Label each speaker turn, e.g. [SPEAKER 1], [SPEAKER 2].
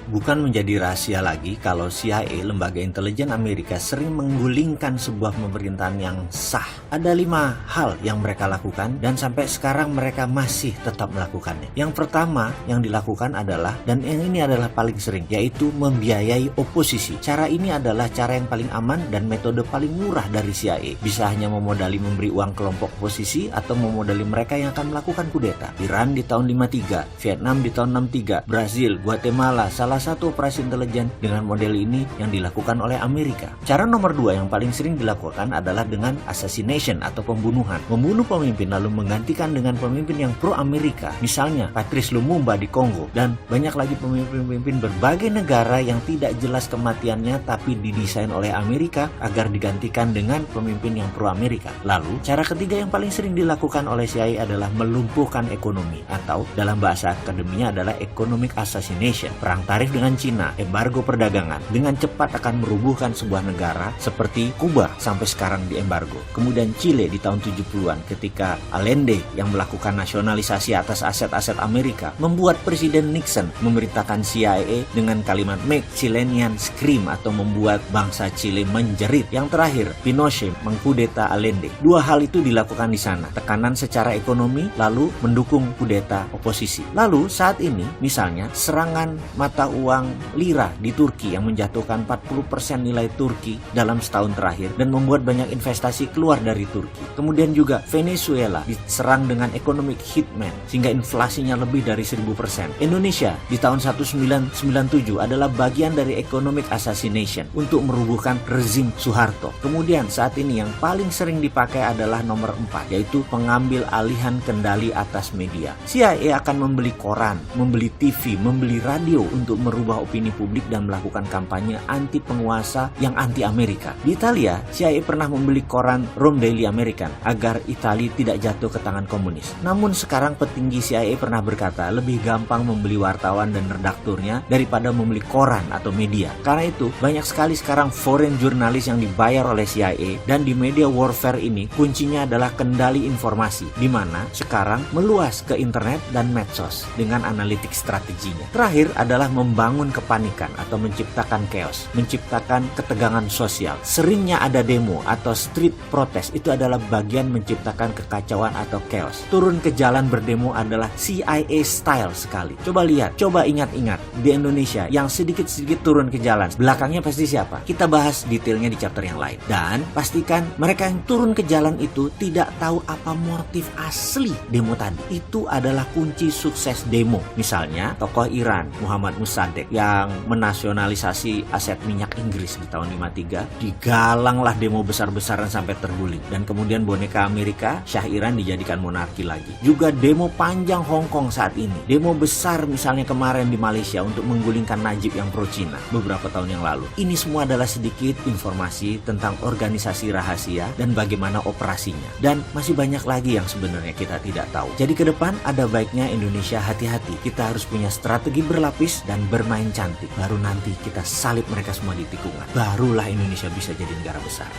[SPEAKER 1] Bukan menjadi rahasia lagi kalau CIA, lembaga intelijen Amerika, sering menggulingkan sebuah pemerintahan yang sah. Ada 5 hal yang mereka lakukan dan sampai sekarang mereka masih tetap melakukannya. Yang pertama yang dilakukan adalah, dan yang ini adalah paling sering, yaitu membiayai oposisi. Cara ini adalah cara yang paling aman dan metode paling murah dari CIA. Bisa hanya memodali memberi uang kelompok oposisi atau memodali mereka yang akan melakukan kudeta. Iran di tahun 53, Vietnam di tahun 63, Brazil, Guatemala, salah satu operasi intelijen dengan model ini yang dilakukan oleh Amerika. Cara nomor 2 yang paling sering dilakukan adalah dengan assassination atau pembunuhan. Membunuh pemimpin lalu menggantikan dengan pemimpin yang pro-Amerika. Misalnya Patrice Lumumba di Kongo dan banyak lagi pemimpin-pemimpin berbagai negara yang tidak jelas kematiannya tapi didesain oleh Amerika agar digantikan dengan pemimpin yang pro-Amerika. Lalu, cara ketiga yang paling sering dilakukan oleh CIA adalah melumpuhkan ekonomi atau dalam bahasa akademinya adalah economic assassination. Perang tarif dengan Cina, embargo perdagangan, dengan cepat akan merubuhkan sebuah negara seperti Kuba sampai sekarang di embargo. Kemudian Chile di tahun 70-an ketika Allende yang melakukan nasionalisasi atas aset-aset Amerika membuat Presiden Nixon memerintahkan CIA dengan kalimat "Make Chileans Scream" atau membuat bangsa Chile menjerit. Yang terakhir, Pinochet mengkudeta Allende. 2 hal itu dilakukan di sana. Tekanan secara ekonomi lalu mendukung kudeta oposisi. Lalu saat ini misalnya serangan mata uang lira di Turki yang menjatuhkan 40% nilai Turki dalam setahun terakhir dan membuat banyak investasi keluar dari Turki. Kemudian juga Venezuela diserang dengan economic hitman sehingga inflasinya lebih dari 1000%. Indonesia di tahun 1997 adalah bagian dari economic assassination untuk merubuhkan rezim Soeharto. Kemudian saat ini yang paling sering dipakai adalah nomor 4, yaitu pengambil alihan kendali atas media. CIA akan membeli koran, membeli TV, membeli radio untuk merubah opini publik dan melakukan kampanye anti penguasa yang anti Amerika. Di Italia, CIA pernah membeli koran Rome Daily American agar Italia tidak jatuh ke tangan komunis. Namun sekarang petinggi CIA pernah berkata lebih gampang membeli wartawan dan redakturnya daripada membeli koran atau media. Karena itu, banyak sekali sekarang foreign jurnalis yang dibayar oleh CIA dan di media warfare ini kuncinya adalah kendali informasi, di mana sekarang meluas ke internet dan medsos dengan analitik strateginya. Terakhir adalah membangun kepanikan atau menciptakan chaos, menciptakan ketegangan sosial. Seringnya ada demo atau street protest, itu adalah bagian menciptakan kekacauan atau chaos. Turun ke jalan berdemo adalah CIA style sekali. Coba lihat, coba ingat-ingat di Indonesia yang sedikit-sedikit turun ke jalan, belakangnya pasti siapa? Kita bahas detailnya di chapter yang lain. Dan pastikan mereka yang turun ke jalan itu tidak tahu apa motif asli demo tadi. Itu adalah kunci sukses demo. Misalnya tokoh Iran Muhammad Mossadegh yang menasionalisasi aset minyak Inggris di tahun 53, digalanglah demo besar-besaran sampai terguling. Dan kemudian boneka Amerika, Syah Iran dijadikan monarki lagi. Juga demo panjang Hong Kong saat ini. Demo besar misalnya kemarin di Malaysia untuk menggulingkan Najib yang pro Cina beberapa tahun yang lalu. Ini semua adalah sedikit informasi tentang organisasi rahasia dan bagaimana operasinya. Dan masih banyak lagi yang sebenarnya kita tidak tahu. Jadi ke depan ada baiknya Indonesia hati-hati. Kita harus punya strategi berlapis dan bermain cantik. Baru nanti kita salib mereka semua di tikungan. Barulah Indonesia bisa jadi negara besar.